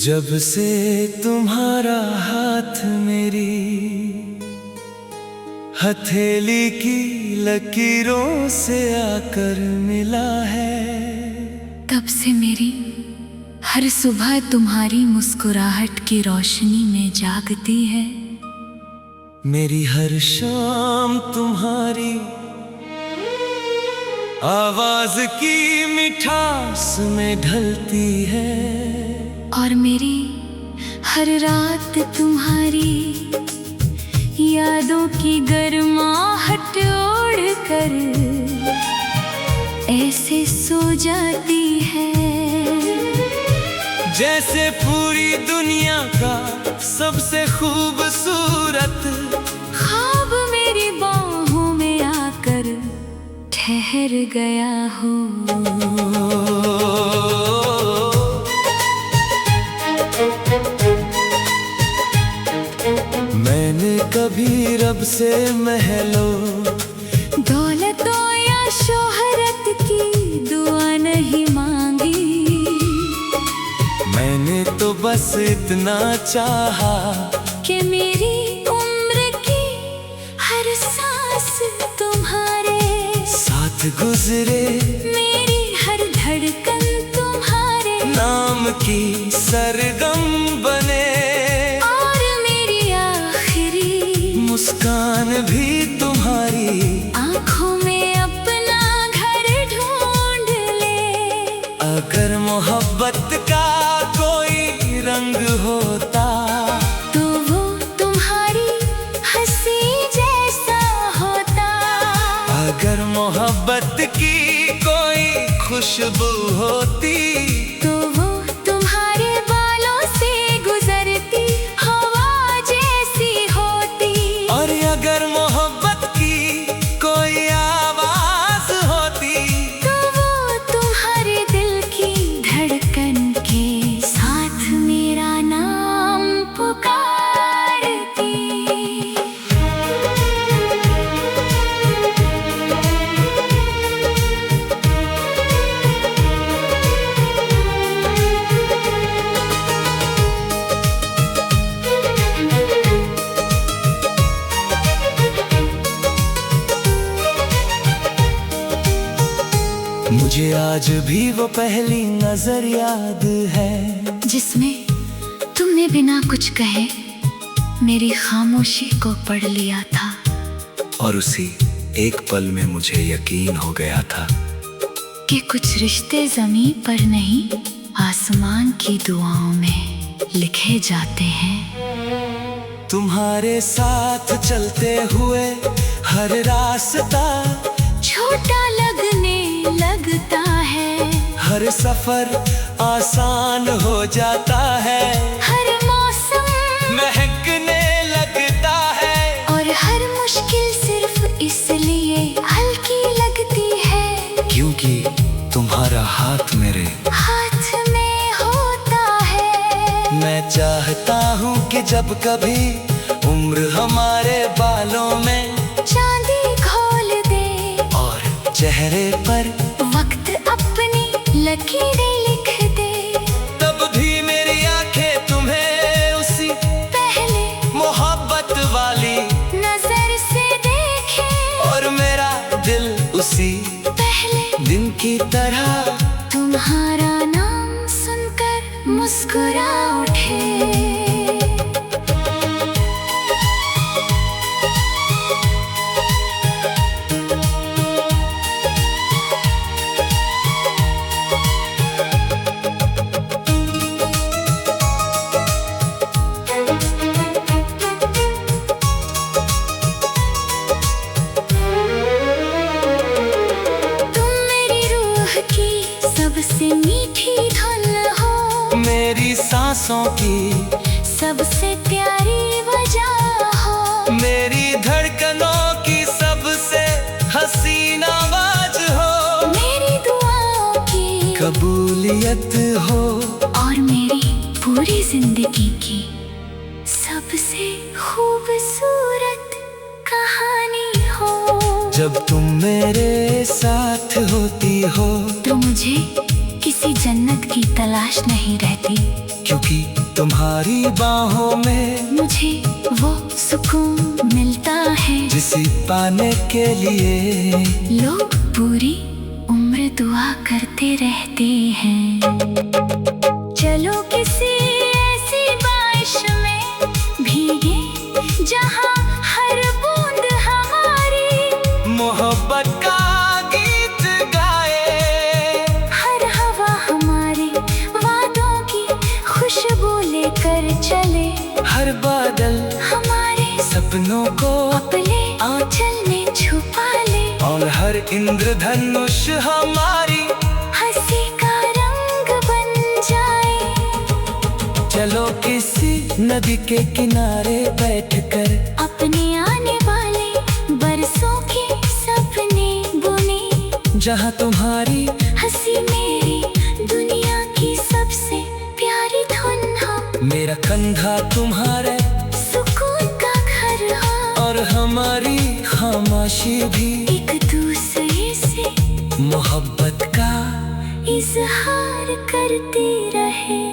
जब से तुम्हारा हाथ मेरी हथेली की लकीरों से आकर मिला है, तब से मेरी हर सुबह तुम्हारी मुस्कुराहट की रोशनी में जागती है। मेरी हर शाम तुम्हारी आवाज की मिठास में ढलती है, और मेरी हर रात तुम्हारी यादों की गर्माहट ओढ़ कर ऐसे सो जाती है जैसे पूरी दुनिया का सबसे खूबसूरत ख्वाब मेरी बाहों में आकर ठहर गया हो। मैंने कभी रब से महलों दौलतों या शोहरत की दुआ नहीं मांगी, मैंने तो बस इतना चाहा कि मेरी उम्र की हर सांस तुम्हारे साथ गुजरे, मेरी हर धड़कन तुम्हारे नाम की सरगम बने, और मेरी आखिरी मुस्कान भी तुम्हारी आंखों में अपना घर ढूंढ ले। अगर मोहब्बत का कोई रंग होता तो वो तुम्हारी हंसी जैसा होता, अगर मोहब्बत की कोई खुशबू होती तो वो तुम्हारे बालों से गुजरती हवा जैसी होती, और अगर मोहब्बत की कोई आवाज होती तो वो तुम्हारे दिल की धड़कन के साथ मेरा नाम पुकारती। मुझे आज भी वो पहली नजर याद है, जिसमें तुमने बिना कुछ कहे मेरी खामोशी को पढ़ लिया था, और उसी एक पल में मुझे यकीन हो गया था कि कुछ रिश्ते ज़मीं पर नहीं आसमान की दुआओं में लिखे जाते हैं। तुम्हारे साथ चलते हुए हर रास्ता छोटा लगने लगता है, हर सफर आसान हो जाता है, हर मौसम महकने लगता है, और हर मुश्किल सिर्फ इसलिए हल्की लगती है क्योंकि तुम्हारा हाथ मेरे हाथ में होता है। मैं चाहता हूँ कि जब कभी उम्र हमारे बालों में चांदी घोल दे और चेहरे पर वक्त अपनी लकीरें लिख दे, तब भी मेरी आंखें तुम्हें उसी पहले मोहब्बत वाली नजर से देखे, और मेरा दिल उसी पहले दिन की तरह तुम्हारा नाम सुनकर मुस्कुरा उठे। सबसे मीठी धुन हो, मेरी सांसों की सबसे प्यारी वजह हो, मेरी धड़कनों की सबसे हसीन आवाज हो, मेरी दुआओं की कबूलियत हो, और मेरी पूरी जिंदगी की सबसे खूबसूरत कहानी हो। जब तुम मेरे साथ होती हो तो मुझे किसी जन्नत की तलाश नहीं रहती, क्योंकि तुम्हारी बाहों में मुझे वो सुकून मिलता है जिसे पाने के लिए लोग पूरी उम्र दुआ करते रहते हैं। चलो किसी ऐसी बारिश में भीगे जहाँ हर बूंद हमारी मोहब्बत का गीत गाए, हर हवा हमारे वादों की खुशबू लेकर चले, हर बादल हमारे सपनों को अपने आंचल में छुपा ले, और हर इंद्रधनुष हमारी हंसी का रंग बन जाए। चलो किसी नदी के किनारे बैठकर अपने आने वाले बरसों के सपने बुने, जहाँ तुम्हारी हंसी मेरी दुनिया की सबसे प्यारी धुन हो, मेरा कंधा तुम्हारे सुकून का घर हो, और हमारी खामोशी भी एक दूसरे से मोहब्बत का इजहार करते रहे।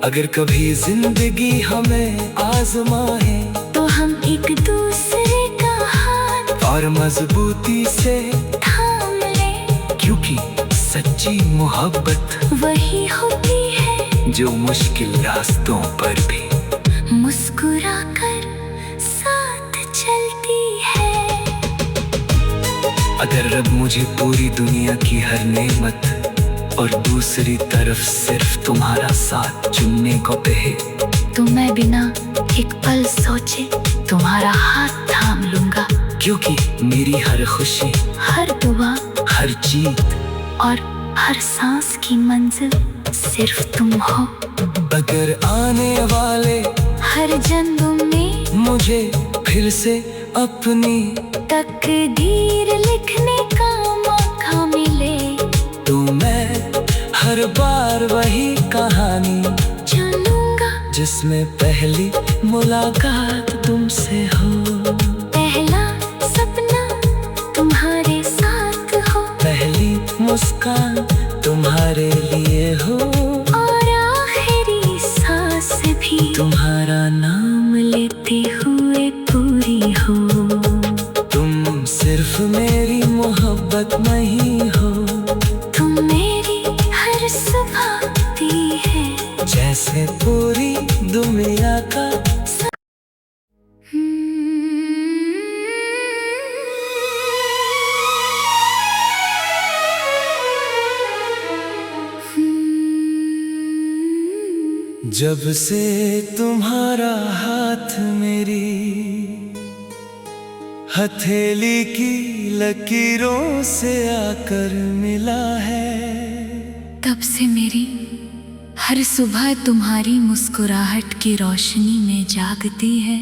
अगर कभी जिंदगी हमें आजमाए तो हम एक दूसरे का हाथ और मजबूती से थाम ले, क्योंकि सच्ची मोहब्बत वही होती है जो मुश्किल रास्तों पर भी मुस्कुरा कर साथ चलती है। अगर रब मुझे पूरी दुनिया की हर नेमत और दूसरी तरफ सिर्फ तुम्हारा साथ चुनने को कहे, तो मैं बिना एक पल सोचे तुम्हारा हाथ थाम लूंगा, क्योंकि मेरी हर खुशी, हर दुआ, हर जीत और हर सांस की मंजिल सिर्फ तुम हो। अगर आने वाले हर जन्म में मुझे फिर से अपनी तकदीर लिखने का मौका मिले, तो मैं हर बार वही कहानी चुनूंगा जिसमें पहली मुलाकात तुमसे हो, पहला सपना तुम्हारे साथ हो, पहली मुस्कान तुम्हारे लिए हो, और आखिरी सांस भी तुम्हारा नाम लेते हुए पूरी हो। तुम सिर्फ मेरी मोहब्बत नहीं हो, तुम मेरी हर सुबह दी है जैसे पूरी दुनिया का जब से तुम्हारा हाथ मेरी हथेली की लकीरों से आकर मिला है, तब से मेरी हर सुबह तुम्हारी मुस्कुराहट की रोशनी में जागती है।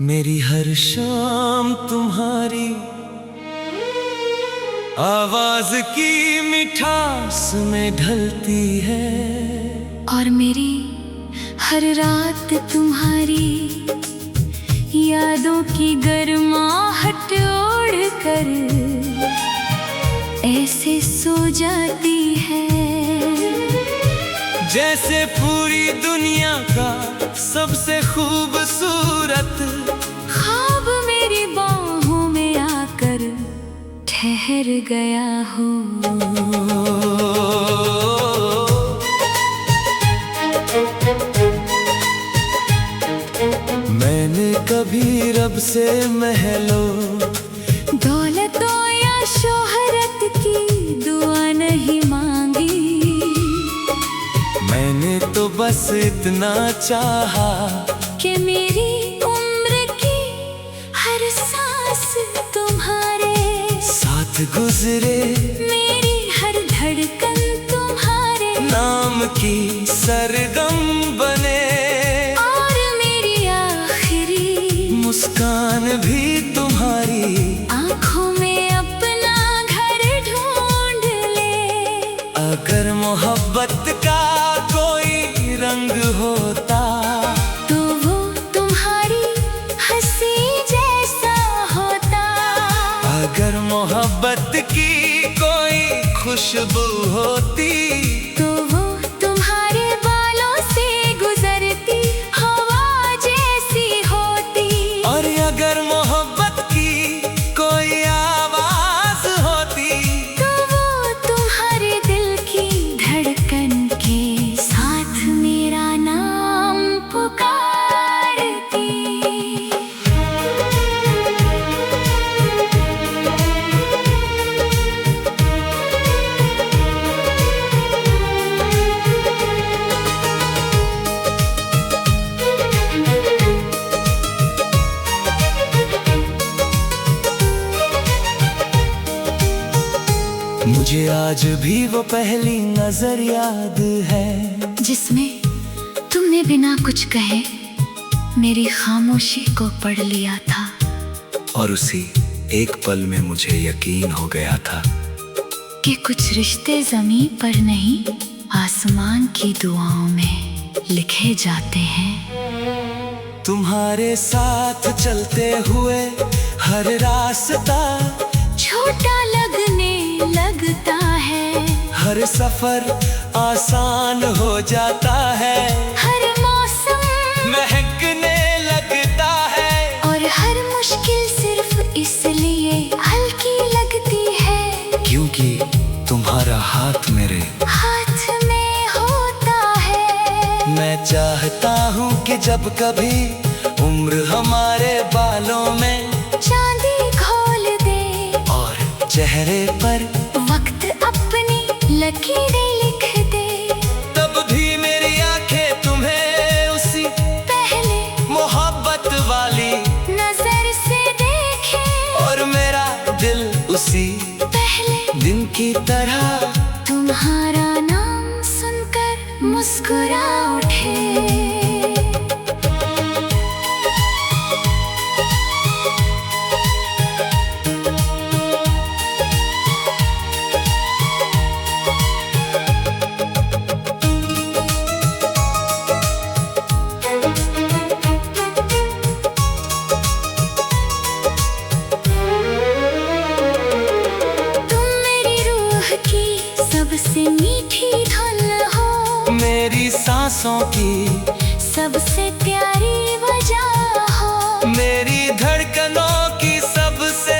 मेरी हर शाम तुम्हारी आवाज की मिठास में ढलती है, और मेरी हर रात तुम्हारी यादों की गर्माहट ओढ़ कर ऐसे सो जाती है, जैसे पूरी दुनिया का सबसे खूबसूरत ख्वाब मेरी बाहों में आकर ठहर गया हो। मैंने कभी रब से महलों, दौलतों या शोहरत की दुआ नहीं मांगी, मैंने तो बस इतना चाहा कि मेरी उम्र की हर सांस तुम्हारे साथ गुजरे, मेरी हर धड़कन तुम्हारे नाम की सरगम बने, और मेरी आखिरी मुस्कान भी तुम्हारी आंखों में अपना घर ढूंढ ले। अगर मोहब्बत का कोई रंग होता तो वो तुम्हारी हंसी जैसा होता, अगर मोहब्बत की कोई खुशबू होती तो वो तुम्हारे बालों से मुझे आज भी वो पहली नजर याद है, जिसमें तुमने बिना कुछ कहे मेरी खामोशी को पढ़ लिया था। और उसी एक पल में मुझे यकीन हो गया था कि कुछ रिश्ते ज़मीं पर नहीं, आसमान की दुआओं में लिखे जाते हैं। तुम्हारे साथ चलते हुए हर रास्ता छोटा लगने लगता है, हर सफर आसान हो जाता है, हर मौसम महकने लगता है, और हर मुश्किल सिर्फ इसलिए हल्की लगती है क्योंकि तुम्हारा हाथ मेरे हाथ में होता है। मैं चाहता हूँ कि जब कभी उम्र हमारे बालों में चांदी घोल दे और चेहरे पर वक्त अपनी लकीरें लिख दे, तब भी मेरी आंखें तुम्हें उसी पहले मोहब्बत वाली नजर से देखे, और मेरा दिल उसी पहले दिन की तरह तुम्हारा नाम सुनकर मुस्कुरा उठे। सबसे मीठी धुन हो, मेरी सांसों की सबसे प्यारी वजह हो, मेरी धड़कनों की सबसे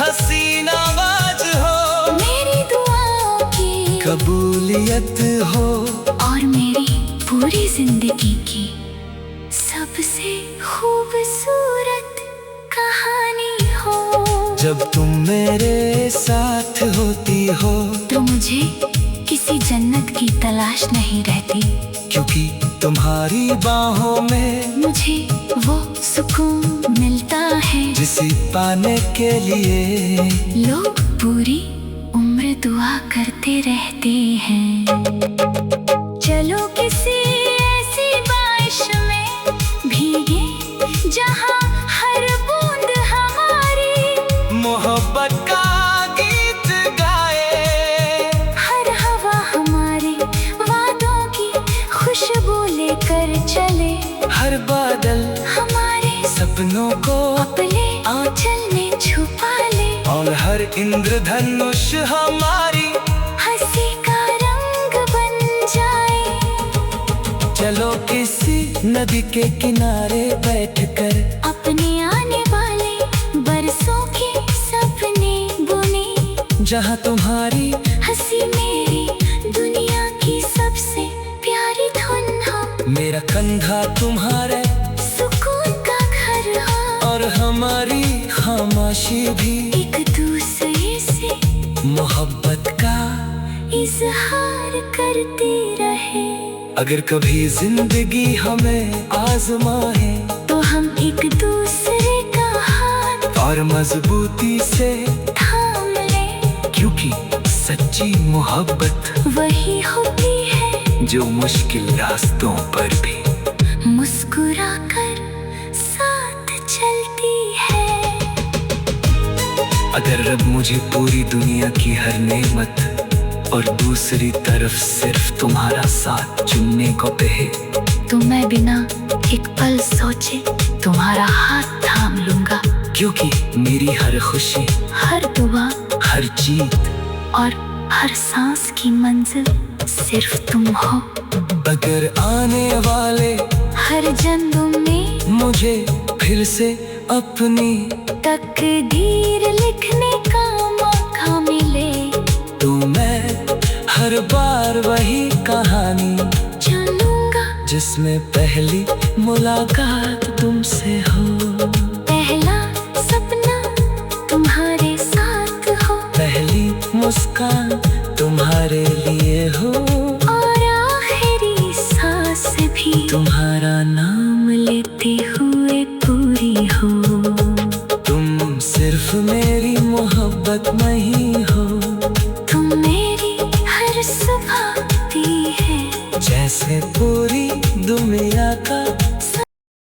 हसीन आवाज हो, मेरी दुआओं की कबूलियत हो, और मेरी पूरी जिंदगी की सबसे खूबसूरत कहानी हो। जब तुम मेरे साथ होती हो तो मुझे किसी जन्नत की तलाश नहीं रहती, क्योंकि तुम्हारी बाहों में मुझे वो सुकून मिलता है जिसे पाने के लिए लोग पूरी उम्र दुआ करते रहते हैं। चलो किसी ऐसी बारिश में भीगे जहां हर बूंद हमारी मोहब्बत का गीत गाए, हर हवा हमारे वादों की खुशबू लेकर चले, हर बादल हमारे सपनों को अपने आंचल में छुपा ले, और हर इंद्रधनुष हमारी हंसी का रंग बन जाए। चलो किसी नदी के किनारे बैठकर अपने आने वाले बरसों के सपने बुने, जहाँ तुम्हारी हंसी मेरी दुनिया की सबसे प्यारी धुन हो, मेरा कंधा तुम्हारे सुकून का घर हो, और हमारी खामोशी भी एक दूसरे से मोहब्बत का इजहार करते रहे। अगर कभी जिंदगी हमें आजमाए तो हम एक दूसरे का हाथ और मजबूती से थाम ले, क्योंकि सच्ची मोहब्बत वही होती है जो मुश्किल रास्तों पर भी मुस्कुरा कर साथ चलती है। अगर रब मुझे पूरी दुनिया की हर नेमत और दूसरी तरफ सिर्फ तुम्हारा साथ चुनने को कहे, तो मैं बिना एक पल सोचे तुम्हारा हाथ थाम लूंगा, क्योंकि मेरी हर खुशी, हर दुआ, हर जीत और हर सांस की मंजिल सिर्फ तुम हो। अगर आने वाले हर जन्म में मुझे फिर से अपनी तकदीर लिखने का मौका मिले, तो मैं हर बार वही कहानी चुनूंगा जिसमें पहली मुलाकात तुमसे हो, पहला सपना तुम्हारे साथ हो, पहली मुस्कान तुम्हारे लिए हो, और आखिरी सांस भी तुम्हारे